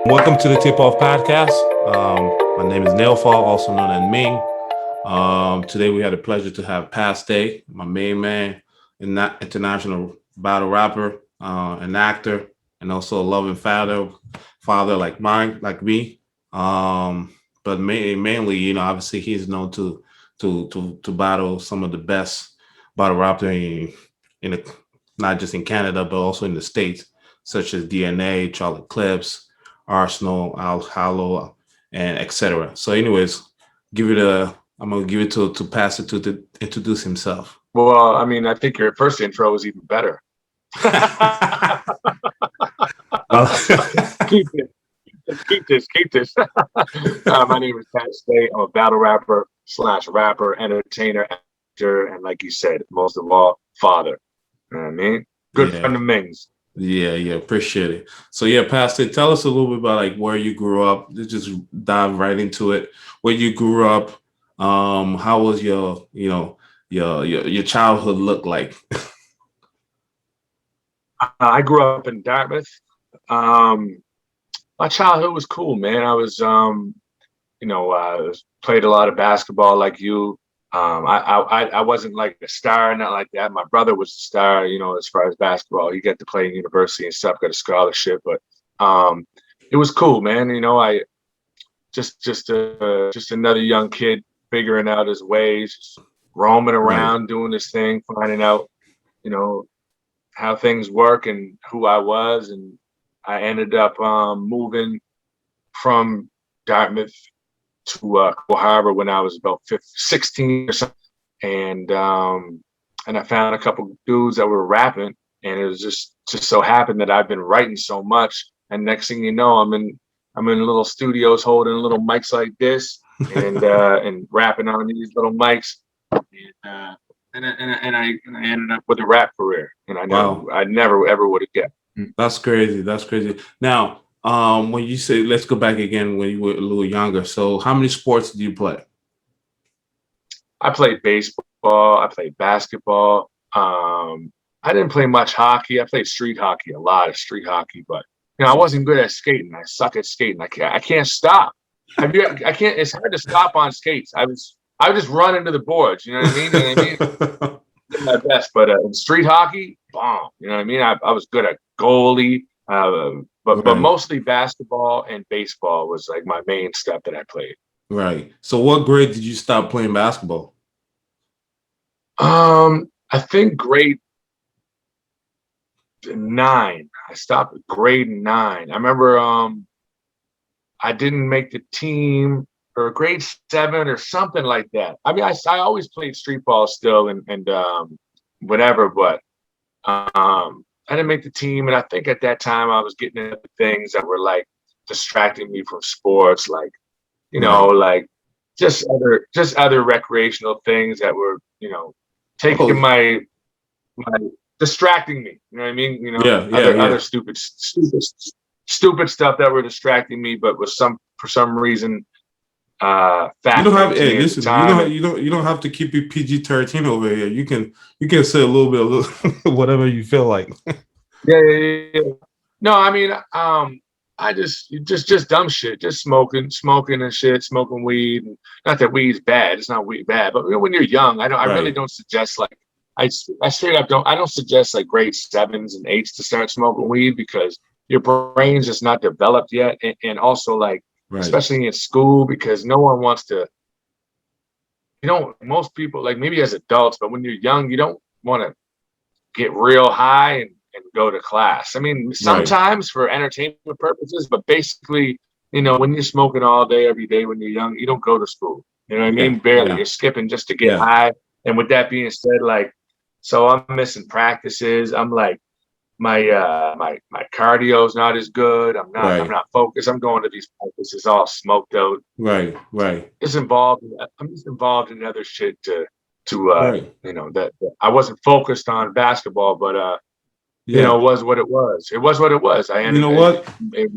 Welcome to the Tip Off Podcast. My name is Neil Fall, also known as Ming. Today we had the pleasure to have Past Day, my main man, international battle rapper, an actor, and also a loving father like mine, like me. But mainly, obviously he's known to battle some of the best battle rapper in not just in Canada but also in the states, such as DNA, Charlie Clips, Arsenal, Al Hallow, and etc. So, anyways, give it a. I'm gonna give it to Pastor to introduce himself. Well, I mean, I think your first intro was even better. Well, keep it. Keep this. My name is Pat Stay. I'm a battle rapper / rapper, entertainer, actor, and like you said, most of all, father. You know what I mean? Good yeah, friend of Ming's. yeah, appreciate it. So, yeah, Pastor, tell us a little bit about like where you grew up. Let's just dive right into it. Where you grew up. How was your childhood look like? I grew up in Dartmouth. Um, my childhood was cool, man. I was, played a lot of basketball like you. I wasn't like a star, not like that. My brother was a star, as far as basketball. He got to play in university and stuff, got a scholarship, but it was cool, man. I just another young kid figuring out his ways, roaming Right. around, doing this thing, finding out, you know, how things work and who I was. And I ended up moving from Dartmouth to Coal Harbor when I was about 16 or something. And I found a couple dudes that were rapping, and it was just so happened that I've been writing so much. And next thing you know, I'm in little studios holding little mics like this and rapping on these little mics. And I ended up with a rap career, and Wow. I never ever would have guessed. That's crazy. That's crazy. Now, when you say let's go back again when you were a little younger. So, how many sports do you play? I played baseball. I played basketball. I didn't play much hockey. I played street hockey, a lot of street hockey, but I wasn't good at skating. I suck at skating. I can't stop. I can't. It's hard to stop on skates. I would just run into the boards. You know what I mean? You know what I mean? Did my best, but in street hockey, bomb. You know what I mean? I was good at goalie, but Right, mostly basketball and baseball was like my main stuff that I played. right. So, what grade did you stop playing basketball? I think grade 9. I stopped at grade 9. I remember I didn't make the team or grade 7 or something like that. I mean, I always played street ball still and whatever, but I didn't make the team. And I think at that time I was getting into things that were like distracting me from sports, like, Right. like just other recreational things that were, taking Oh, my distracting me. You know what I mean? yeah. Other stupid stuff that were distracting me, but was for some reason You don't have. fascinating to Hey, me at the listen. You time. don't. And You don't have to keep it PG-13 over here. You can say a little bit, whatever you feel like. yeah. No, I mean, I just dumb shit, just smoking and shit, smoking weed. And not that weed's bad; it's not weed bad. But when you're young, I really Right. don't suggest like I straight up don't. I don't suggest like grade 7s and 8s to start smoking weed because your brain's just not developed yet, and also like Right. especially in school because no one wants to. You don't. Most people like maybe as adults, but when you're young, you don't want to get real high and go to class. I mean, Right. sometimes for entertainment purposes, but basically, when you're smoking all day, every day when you're young, you don't go to school. You know what I Yeah. mean? Barely. Yeah. You're skipping just to get Yeah. high. And with that being said, like, so I'm missing practices. I'm like, my cardio is not as good. I'm Right. not focused. I'm going to these practices all smoked out. Right. Right. Just involved. I'm just involved in other shit to Right. that I wasn't focused on basketball, but Yeah. was what it was. It was what it was. I You ended know what? it,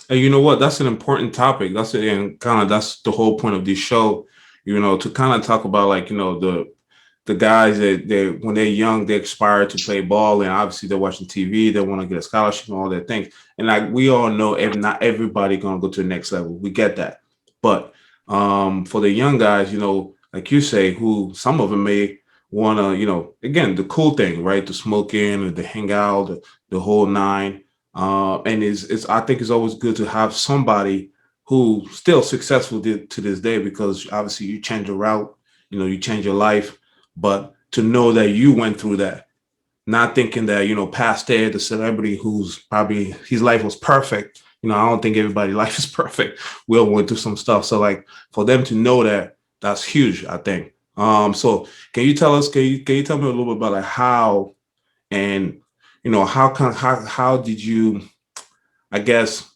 And you know what? That's an important topic. And kind of that's the whole point of this show. To kind of talk about like the the guys that they when they're young, they aspire to play ball, and obviously they're watching TV, they want to get a scholarship and all that things. And like we all know, not everybody gonna go to the next level. We get that, but for the young guys, like you say, who some of them may want to, again, the cool thing, right? The smoking and the hang out, the whole nine. And it's I think it's always good to have somebody who still successful to this day, because obviously you change your route, you change your life, but to know that you went through that, not thinking that, past there, the celebrity who's probably his life was perfect. I don't think everybody's life is perfect. We all went through some stuff. So like for them to know that, that's huge, I think. So can you tell us, can you tell me a little bit about like how and how did you, I guess,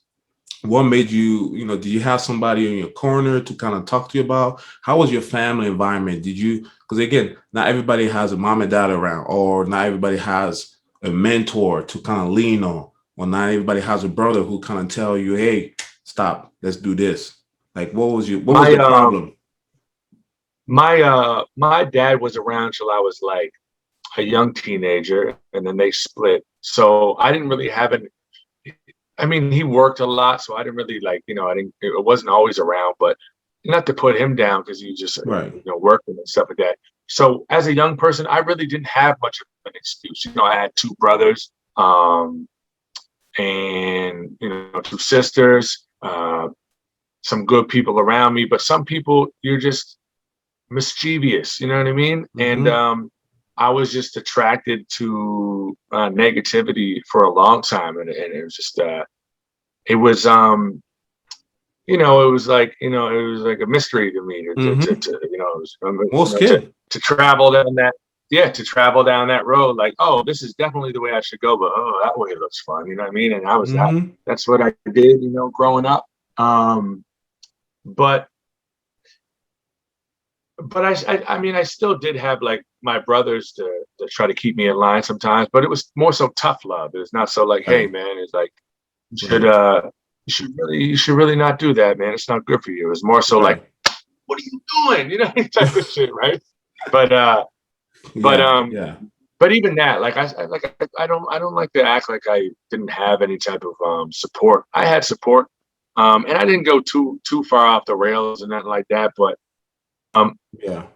what made you, did you have somebody in your corner to kind of talk to you about? How was your family environment? Did you, because again, not everybody has a mom and dad around, or not everybody has a mentor to kind of lean on, or not everybody has a brother who kind of tell you, hey, stop, let's do this. Like, what was the My problem? my dad was around till I was like a young teenager, and then they split. So I didn't really have an. I mean, he worked a lot, so I didn't really like, I didn't. It wasn't always around, but not to put him down because he just, Right. working and stuff like that. So as a young person, I really didn't have much of an excuse. I had two brothers, and two sisters, some good people around me, but some people you're just mischievous, you know what I mean? And Mm-hmm. I was just attracted to negativity for a long time, and it was just it was it was like it was like a mystery to me Mm-hmm. it was, Most kid. to travel down that to travel down that road, like, oh, this is definitely the way I should go, but oh, that way looks fun, you know what I mean? And Mm-hmm. that's what I did, growing up. But I mean, I still did have like my brothers to try to keep me in line sometimes, but it was more so tough love. It was not so like, hey Right. man, it's like Right. you should really not do that, man. It's not good for you. It's more so like, Right. what are you doing? Type of shit, right? But but Yeah. Yeah. but even that, like I don't like to act like I didn't have any type of support. I had support, and I didn't go too far off the rails and nothing like that. But um, Yeah.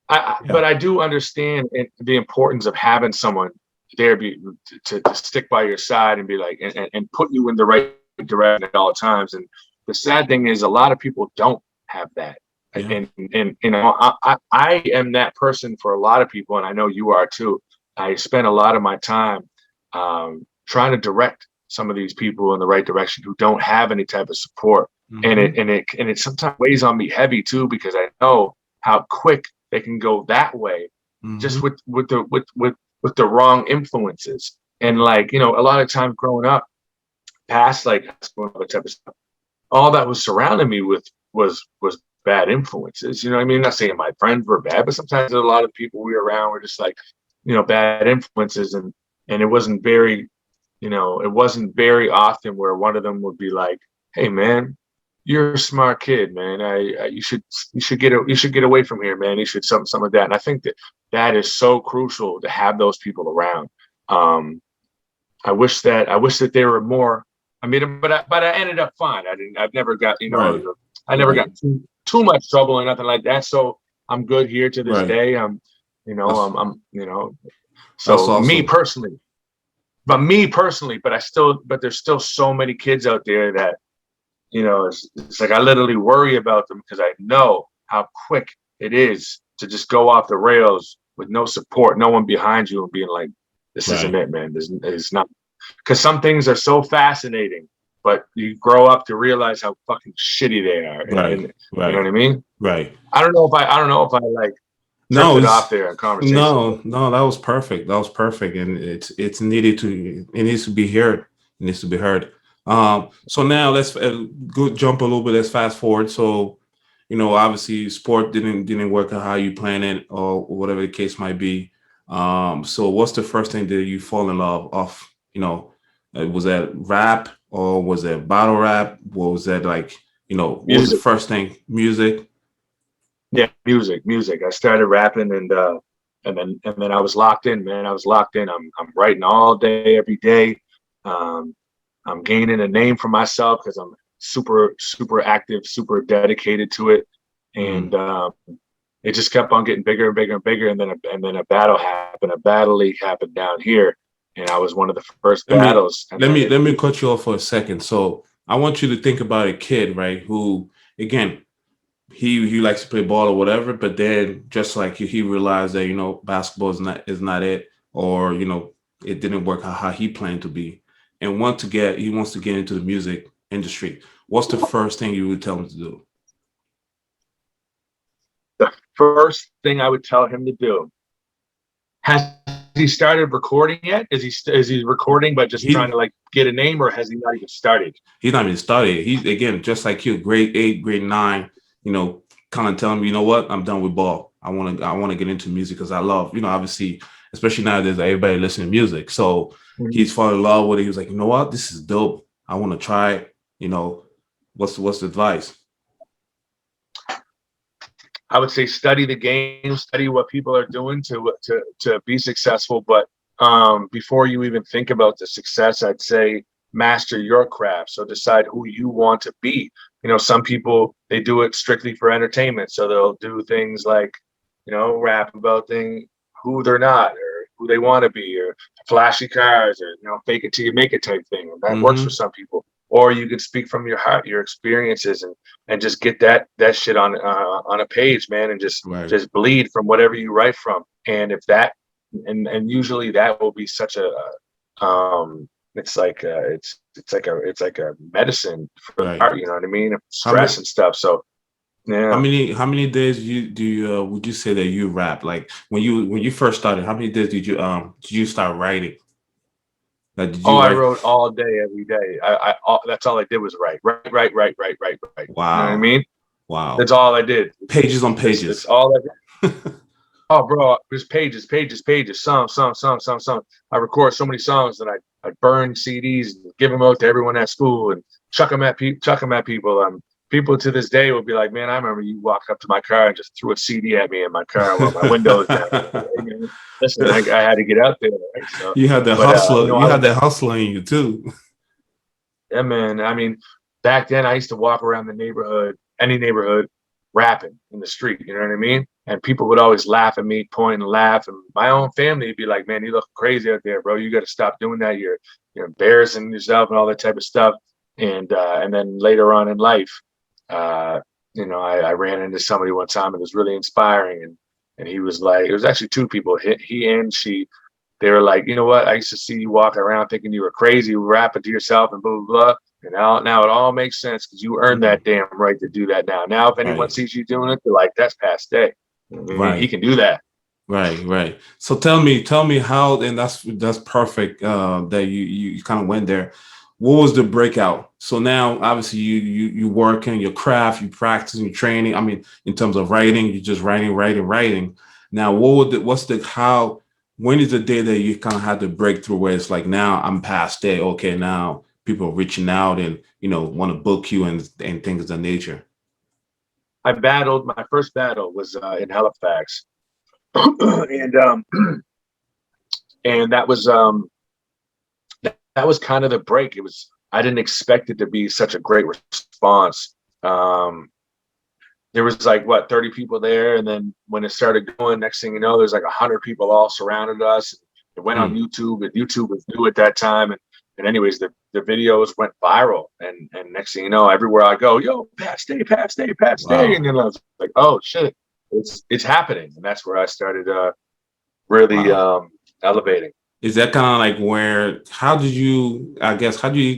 but Yeah. I do understand the importance of having someone there to stick by your side and be like and put you in the right direction at all times. And the sad thing is, a lot of people don't have that. Yeah. And I am that person for a lot of people, and I know you are too. I spend a lot of my time trying to direct some of these people in the right direction who don't have any type of support, and Mm-hmm. it sometimes weighs on me heavy too, because I know how quick they can go that way, just Mm-hmm. with the wrong influences. And like, a lot of times growing up, past like type of stuff, all that was surrounding me with was bad influences. You know what I mean? I'm not saying my friends were bad, but sometimes a lot of people we were around were just like, bad influences. And it wasn't very often where one of them would be like, hey man, you're a smart kid, man. You should get away from here, man. You should something like that. And I think that is so crucial to have those people around. Um, I wish that there were more. I mean, but I ended up fine. I've never got, Right. I never got Right. too much trouble or nothing like that. So I'm good here to this Right. day. That's that's So awesome. me personally, but there's still so many kids out there that, it's like I literally worry about them because I know how quick it is to just go off the rails with no support, no one behind you, and being like, this isn't Right. it, man. This is not, because some things are so fascinating, but you grow up to realize how fucking shitty they are. Right. And you know what Right. I mean? Right. I don't know if I like No, drifted off it's there in conversation, but no. That was perfect. That was perfect, and it's needed to. It needs to be heard. It needs to be heard. So now let's go jump a little bit. Let's fast forward. So, obviously, sport didn't work out how you planned it, or whatever the case might be. So what's the first thing that you fall in love of? Was that rap, or was that battle rap? What was that like? What was the music. first thing? Music. Yeah, music. I started rapping, and then I was locked in, man. I was locked in. I'm writing all day, every day. Um, I'm gaining a name for myself because I'm super active, super dedicated to it, Mm. and it just kept on getting bigger and bigger and bigger. And then a battle happened. A battle league happened down here, and I was one of the first Let me battles. And then let me cut you off for a second. So I want you to think about a kid, right? Who again he likes to play ball or whatever, but then just like you, he realized that basketball is not it, or it didn't work how he planned to be, and he wants to get into the music industry. What's the first thing you would tell him to do? the first thing I would tell him to do, has he started recording yet? Is he recording but just trying He to like get a name, or has he not even started? he's not even started. He's again just like you, grade 8, grade 9. Kind of telling me, you know what, I'm done with ball. I want to get into music because I love, obviously, especially nowadays, everybody listening to music. So Mhm. he's fallen in love with it. He was like, you know what, this is dope. I want to try it. What's the advice? I would say study the game, study what people are doing to be successful. But before you even think about the success, I'd say master your craft. So decide who you want to be. Some people, they do it strictly for entertainment, so they'll do things like, rap about who they're not, or who they want to be, or flashy cars, or fake it till you make it type thing. And that works for Mm-hmm. some people. Or you can speak from your heart, your experiences, and just get that shit on a page, man, and just Right. just bleed from whatever you write from. And if that, and usually that will be such it's like a medicine for the Right. heart, you know what I mean? How many Stress and stuff. So how yeah. many how many days would you say that you rap? Like when you first started, how many days did you start writing? Like did Oh, you I write? wrote all day, every day. That's all I did was write, write, write, write, write, write, write. You know what I Wow. mean? That's That's all I did. pages on It's pages. all I did. Oh, bro, there's pages, pages, pages, some. I record so many songs that I burn CDs and give them out to everyone at school and chuck them at people. People to this day will be like, "Man, I remember you walked up to my car and just threw a CD at me in my car while my windows down." Hey, man, listen, I had to get out there, right? So, You had the but hustler. You I had was, that hustler in you too. yeah, man. I mean, back then I used to walk around the neighborhood, any neighborhood, rapping in the street. You know what I mean? And people would always laugh at me, point and laugh. And my own family would be like, "Man, you look crazy out there, bro. You got to stop doing that. You're embarrassing yourself and all that type of stuff." And then later on in life, uh, I ran into somebody one time. It was really inspiring, and he was like, it was actually two people, he and she. They were like, "You know what? I used to see you walking around thinking you were crazy, rapping to yourself and blah, blah, blah. And now it all makes sense because you earned Mm, that damn right to do that now. Now, if anyone right, sees you doing it, they're like, that's past day. I mean, he right, can do that." right. So tell me how, and that's perfect. That you kind of went there. What was the breakout? So now, obviously, you working your craft, you practicing, you training. I mean, in terms of writing, you just writing. Now, what's the how? When is the day that you kind of had the breakthrough where it's like now I'm past day? Okay, now people are reaching out and want to book you and things of that nature. My first battle was in Halifax. and and that was kind of the break. I didn't expect it to be such a great response. Um, there was like what 30 people there, and then when it started going, next thing you know, there's like 100 people all surrounded us. It went on Hmm. YouTube, and YouTube was new at that time. And anyways, the videos went viral, and next thing you know, everywhere I go, yo, Pat Stay, Pat Stay, Pat Stay. And Wow. then I was like, oh shit, it's happening. And that's where I started really Wow. elevating. Is that kind of like how did you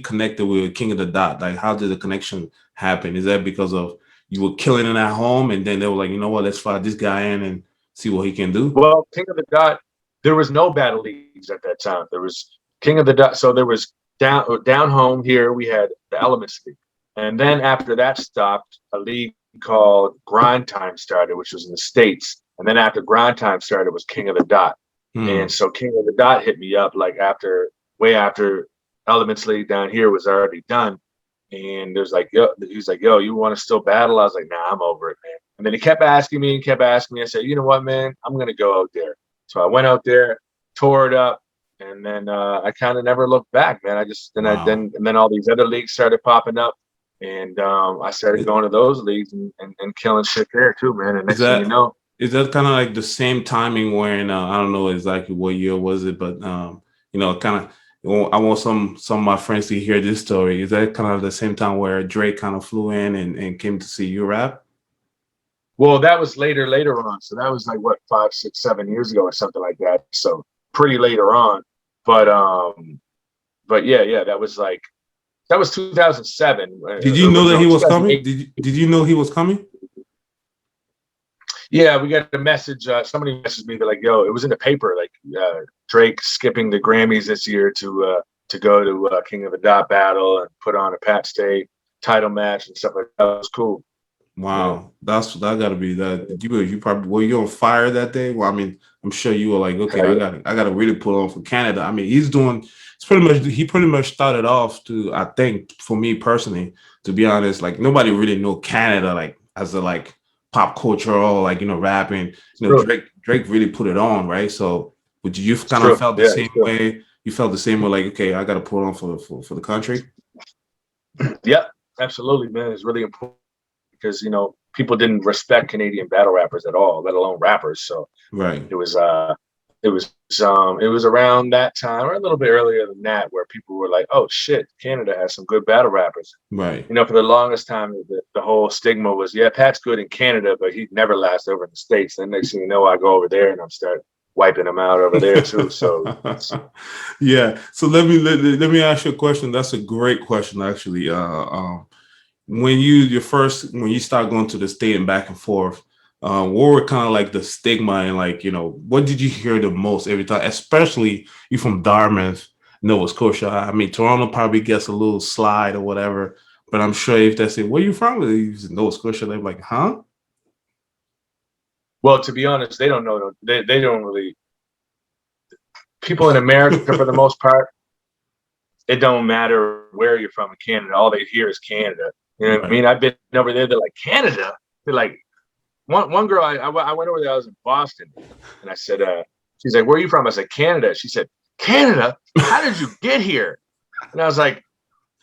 connect it with King of the Dot? Like, how did the connection happen? Is that because of you were killing it at home and then they were like, you know what, let's fly this guy in and see what he can do? Well, King of the Dot, there was no battle leagues at that time. There was King of the Dot. So there was down home here, we had the Elements League. And then after that stopped, a league called Grind Time started, which was in the States. And then after Grind Time started was King of the Dot. And Hmm. so King of the Dot hit me up like way after Elements League down here was already done. And there's like, yo, he's like, yo, you want to still battle? I was like, nah, I'm over it, man. And then he kept asking me and kept asking me. I said, you know what, man, I'm gonna go out there. So I went out there, tore it up, and then I kind of never looked back, man. I just then I Wow. then all these other leagues started popping up, and I started Is going to those leagues and killing shit there too, man. And is next thing you that know, is that kind of like the same timing when I don't know exactly what year was it, but kind of I want some of my friends to hear this story. Is that kind of the same time where Drake kind of flew in and came to see you rap? well, that was later on. So that was like what 5, 6, 7 years ago or something like that. So pretty later on, but yeah, that was 2007. Did you know that No, he was coming? 2008. Did you know he was coming? Yeah, we got a message. Somebody messaged me. They're like, "Yo, it was in the paper. Like Drake skipping the Grammys this year to go to King of the Dot battle and put on a Pat Stay title match and stuff like that." That was cool. Yeah, Wow, that got to be that. You probably were you on fire that day? Well, I mean, I'm sure you were like, okay, hell yeah. I got to really pull on for Canada. I mean, he pretty much started off to I think for me personally, to be honest, like nobody really know Canada like as a like pop culture or like rapping. It's true. Drake really put it on, right? So, would you It's kind of true. felt the Yeah, it's same true. way? You felt the same way, like okay, I got to pull on for the country, Yep, absolutely, man. It's really important because people didn't respect Canadian battle rappers at all, let alone rappers. So right? it was it was around that time or a little bit earlier than that where people were like, "Oh shit, Canada has some good battle rappers." Right. For the longest time, the whole stigma was, yeah, Pat's good in Canada, but he'd never last over in the States. Then next thing you know, I go over there and I'm start wiping them out over there too. So Yeah. So let me ask you a question. That's a great question, actually. When you start going to the state and back and forth, what were kind of like the stigma and like what did you hear the most every time? Especially you from Dartmouth, Nova Scotia. I mean, Toronto probably gets a little slide or whatever, but I'm sure if they say where you from, you say Nova Scotia, they're like, huh? well, to be honest, they don't know. They don't really. People in America, for the most part, it don't matter where you're from in Canada. All they hear is Canada. You know what I Right. mean? I've been over there. They're like Canada. They're like one girl. I went over there. I was in Boston, and I said, she's like, "Where are you from?" I said, "Canada." She said, "Canada? How did you get here?" And I was like,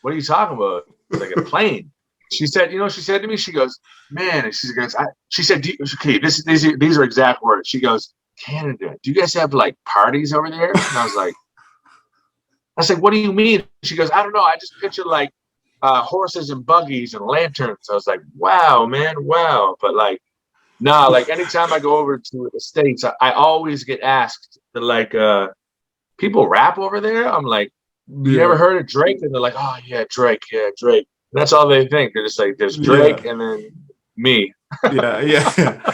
"What are you talking about?" It's like a plane. She said, she said to me, she goes, "Man," and she goes, she said, "Okay, these are exact words." She goes, "Canada, do you guys have like parties over there?" And I was like, "What do you mean?" She goes, "I don't know. I just picture like horses and buggies and lanterns." I was like, "Wow, man, wow." But like, nah, like anytime I go over to the States, I always get asked to like, people rap over there. I'm like, "You never Yeah. heard of Drake?" And they're like, "Oh yeah, Drake, yeah, Drake." And that's all they think. They're just like, "There's Yeah. Drake and then me." Yeah, yeah.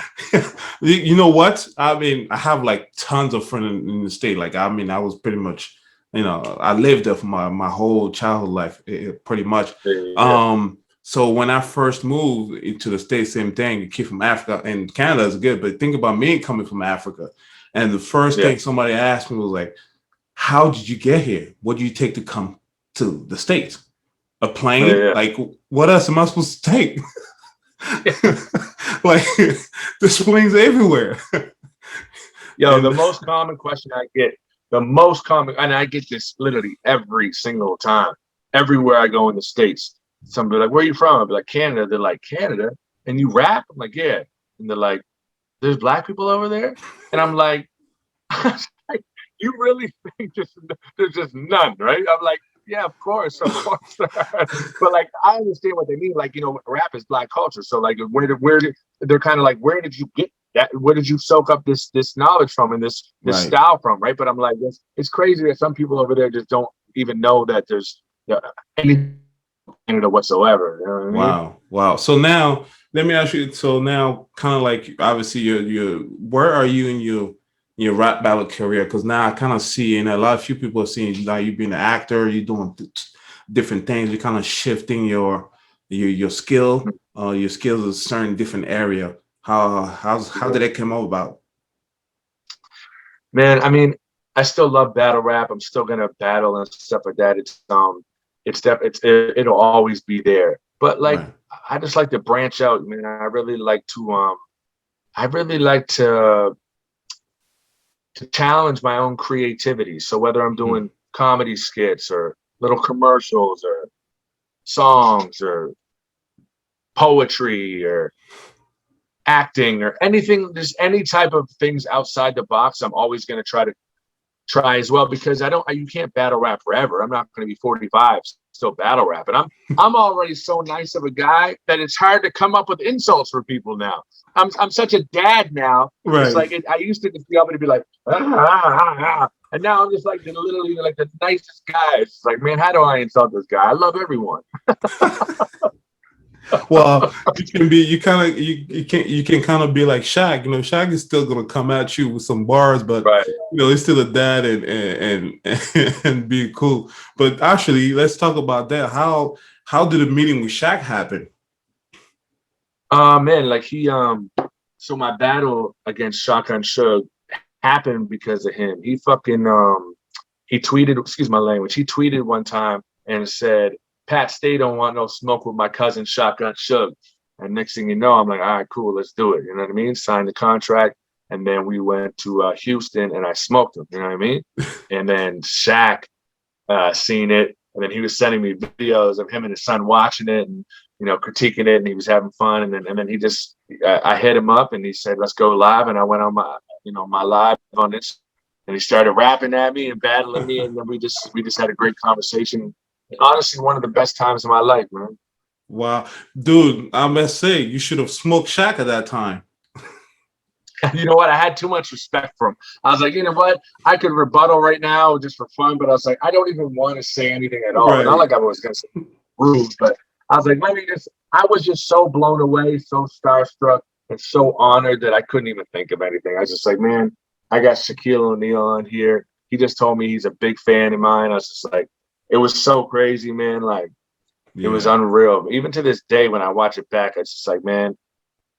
You know what? I mean, I have like tons of friends in the state. Like, I mean, I was pretty much, I lived there for my whole childhood life, pretty much. Yeah, So when I first moved into the state, same thing. A kid from Africa and Canada is good, but think about me coming from Africa, and the first yeah, thing somebody asked me was like, "How did you get here? What do you take to come to the States? A plane? yeah, Like, what else am I supposed to take?" yeah. Like there's planes everywhere. Yo, the And most common question I get, the most common, and I get this literally every single time, everywhere I go in the States. Somebody like, "Where are you from?" I'll be like, "Canada." They're like, "Canada? And you rap?" I'm like, "Yeah." And they're like, "There's black people over there?" And I'm like, "You really think there's just none, right?" I'm like, "Yeah, of course there are." But like, I understand what they mean. Like, rap is black culture. So like, they're kind of like, where did you get that? Where did you soak up this knowledge from and this right. style from, right? But I'm like, it's crazy that some people over there just don't even know that there's anything in it whatsoever. You know what I mean? Wow. Wow. So now let me ask you, so now kind of like obviously you where are you in your rap battle career? Because now I kind of see and a lot of few people are seeing like you being an actor, you're doing different things, you're kind of shifting your skill, your skills in a certain different area. How did that come about? Man, I mean, I still love battle rap. I'm still gonna battle and stuff like that. It'll always be there. But like, Right. I just like to branch out, man. I really like to challenge my own creativity. So whether I'm Mm. doing comedy skits or little commercials or songs or poetry or acting or anything, just any type of things outside the box, I'm always going to try as well, because you can't battle rap forever. I'm not going to be 45 still battle rapping. I'm already so nice of a guy that it's hard to come up with insults for people now. I'm such a dad now. It's Right. like I used to just be able to be like, and now I'm just like literally like the nicest guy. It's like, man, how do I insult this guy? I love everyone. Well, you can kind of be like Shaq. You know, Shaq is still gonna come at you with some bars, but Right. you know, he's still a dad and be cool. But actually, let's talk about that. How did the meeting with Shaq happen? Man, like so my battle against Shotgun Suge happened because of him. He tweeted, excuse my language, he tweeted one time and said, Pat Stay don't want no smoke with my cousin Shotgun Suge. And next thing you know, I'm like, all right, cool, let's do it. You know what I mean? Signed the contract. And then we went to Houston and I smoked him. You know what I mean? And then Shaq seen it. And then he was sending me videos of him and his son watching it and, critiquing it. And he was having fun. And then I hit him up and he said, let's go live. And I went on my live on this. And he started rapping at me and battling me. And then we just had a great conversation. And honestly, one of the best times of my life, man. Wow, dude, I must say you should have smoked Shaq at that time. You know what? I had too much respect for him. I was like, you know what? I could rebuttal right now just for fun, but I was like, I don't even want to say anything at all. Right. Not like I was going to say rude, but I was like, I was just so blown away, so starstruck, and so honored that I couldn't even think of anything. I was just like, man, I got Shaquille O'Neal on here. He just told me he's a big fan of mine. I was just like, it was so crazy, man. Like, it was Yeah. unreal. Even to this day, when I watch it back, it's just like, man,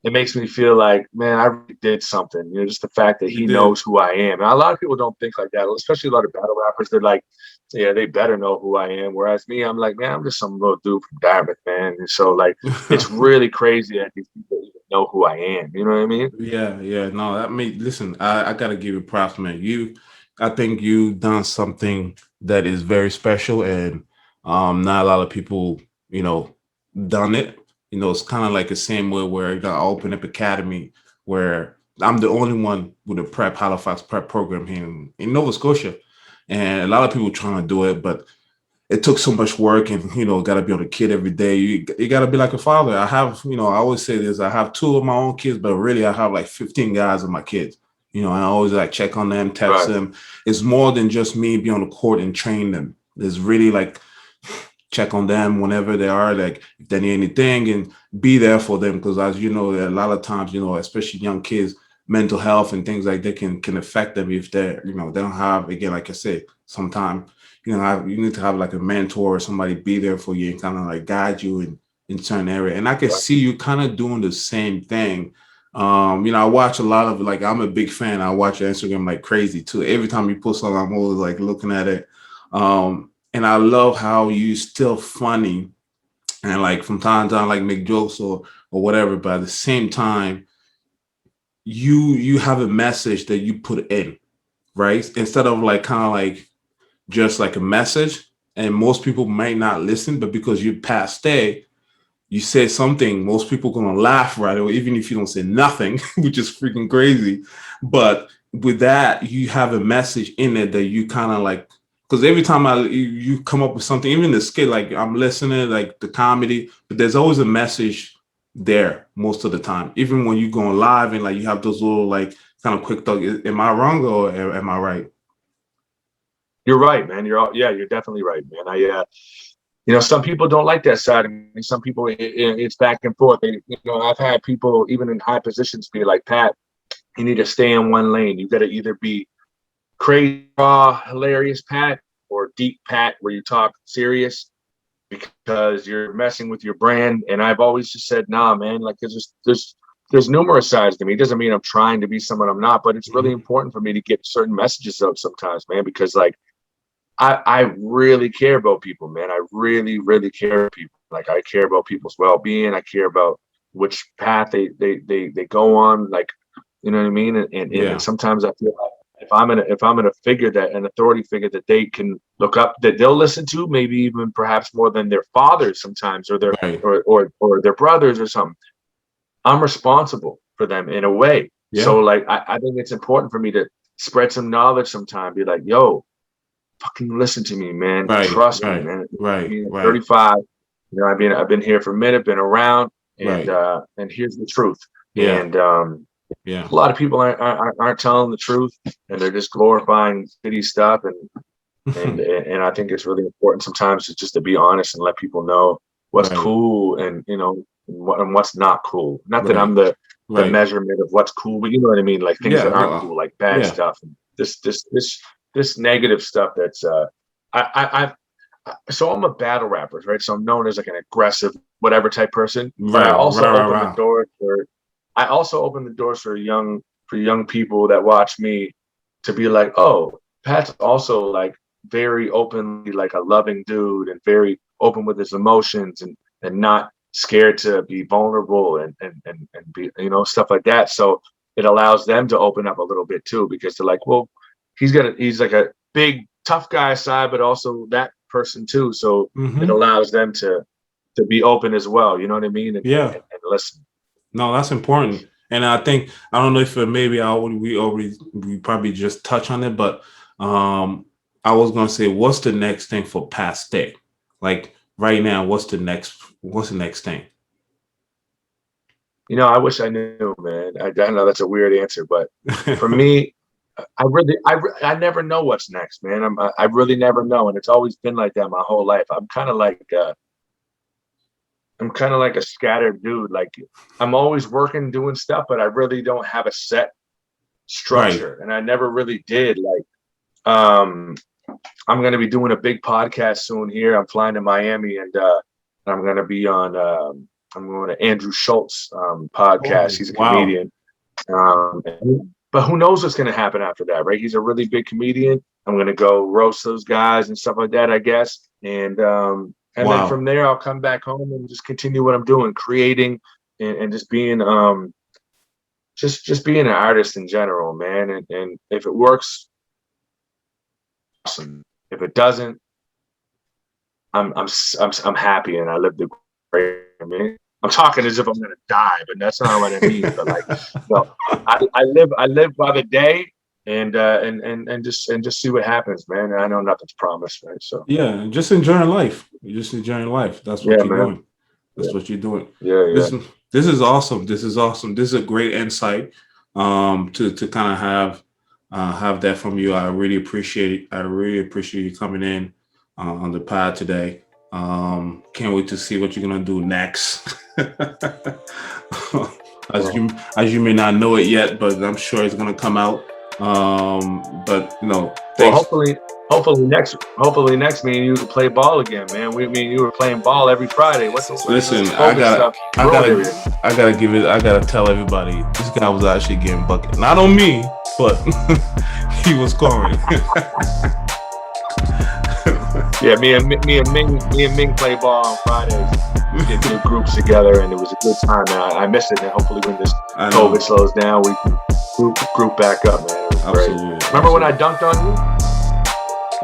it makes me feel like, man, I really did something. Just the fact that You he did. knows who I am. And a lot of people don't think like that, especially a lot of battle rappers. They're like, yeah, they better know who I am. Whereas me, I'm like, man, I'm just some little dude from Dartmouth, man. And so, like, it's really crazy that these people even know who I am. You know what I mean? Yeah, yeah. No, listen, I gotta give you props, man. I think you done something that is very special and not a lot of people, done it. It's kind of like the same way where I open up academy where I'm the only one with a Halifax prep program here in Nova Scotia. And a lot of people trying to do it, but it took so much work and got to be on the kid every day. You got to be like a father. I have, I always say this, I have two of my own kids, but really I have like 15 guys of my kids. I always like check on them, text Right. them. It's more than just me be on the court and train them. It's really like check on them whenever they are, like if they need anything, and be there for them. Because as you know, a lot of times, especially young kids, mental health and things like that can affect them if they're, they don't have, again, like I said, sometimes you need to have like a mentor or somebody be there for you and kind of like guide you in certain area. And I can see you kind of doing the same thing. I watch a lot of, like, I'm a big fan. I watch your Instagram like crazy too. Every time you post something, I'm always like looking at it. And I love how you still funny and like from time to time like make jokes or whatever, but at the same time, you have a message that you put in, right? Instead of like kind of like just like a message, and most people might not listen, but because you passed day, you say something, most people gonna laugh right away, even if you don't say nothing, which is freaking crazy. But with that, you have a message in it that you kind of like, because every time you come up with something, even the skit, like I'm listening, like the comedy, but there's always a message there most of the time. Even when you go live and like you have those little like kind of quick talk. Am I wrong or am I right? You're right, man. You're definitely right, man. Some people don't like that side of me. Some people, it's back and forth. I've had people even in high positions be like, Pat, you need to stay in one lane. You got to either be crazy, raw, hilarious Pat, or deep Pat, where you talk serious, because you're messing with your brand. And I've always just said, nah, man. Like, there's numerous sides to me. It doesn't mean I'm trying to be someone I'm not, but it's really important for me to get certain messages out sometimes, man, because like, I really care about people, man. I really, really care about people. Like I care about people's well-being. I care about which path they go on. Like, you know what I mean? And sometimes I feel like if I'm in a figure an authority figure that they can look up, that they'll listen to, maybe even perhaps more than their fathers sometimes, or their Right. or their brothers or something. I'm responsible for them in a way. Yeah. So like I think it's important for me to spread some knowledge sometime. Be like, yo, fucking listen to me, man. Right. Trust me, Right. man. Right. Being Right. 35, you know, I've been here for a minute, been around, and Right. and here's the truth. Yeah. And Yeah. a lot of people aren't telling the truth, and they're just glorifying city stuff. And I think it's really important sometimes to be honest and let people know what's Right. cool and, you know, and what's not cool. Not that Right. I'm the Right. measurement of what's cool, but you know what I mean? Like things Yeah. that aren't No. cool, like bad Yeah. stuff. And this negative stuff that's so I'm a battle rapper, right? So I'm known as like an aggressive, whatever type person. But I Right. also Right. open Right. the doors for young people that watch me to be like, oh, Pat's also like very openly like a loving dude and very open with his emotions and not scared to be vulnerable and be, you know, stuff like that. So it allows them to open up a little bit too, because they're like, well, he's like a big tough guy side, but also that person too. So it allows them to be open as well. You know what I mean? Yeah. And listen. No, that's important. And I think I don't know if maybe we probably just touch on it, but I was gonna say, what's the next thing for Past Day? Like right now, what's the next thing? You know, I wish I knew, man. I know that's a weird answer, but for me, I never know what's next, man. I really never know, and it's always been like that my whole life. I'm kind of like a scattered dude. Like I'm always working, doing stuff, but I really don't have a set structure, and I never really did. Like, I'm going to be doing a big podcast soon here. I'm flying to Miami, and I'm going to be on. I'm going to Andrew Schultz podcast. Oh, He's a wow. comedian. But who knows what's going to happen after that, right? He's a really big comedian. I'm going to go roast those guys and stuff like that, I guess. And then from there, I'll come back home and just continue what I'm doing, creating and just being just being an artist in general, man. And if it works, awesome. If it doesn't, I'm happy and I live the great. I mean, I'm talking as if I'm gonna die, but that's not what I mean. But like, no, I live by the day and just see what happens, man. And I know nothing's promised, right? So yeah, just enjoying life. You're just enjoying life. That's what you're doing. That's what you're doing. Yeah. This is awesome. This is awesome. This is a great insight. To kind of have that from you. I really appreciate it. I really appreciate you coming in on the pod today. Can't wait to see what you're gonna do next. As you may not know it yet, but I'm sure it's gonna come out. But you know, well, hopefully next me and you can play ball again, man. Me and you were playing ball every Friday. Listen, I gotta tell everybody this guy was actually getting bucket. Not on me, but he was scoring. Yeah, me and Ming play ball on Fridays. We get new groups together, and it was a good time. And I miss it. And hopefully, when this COVID slows down, we can group back up, man. It was Absolutely. Great. Remember when I dunked on you?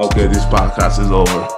Okay, this podcast is over.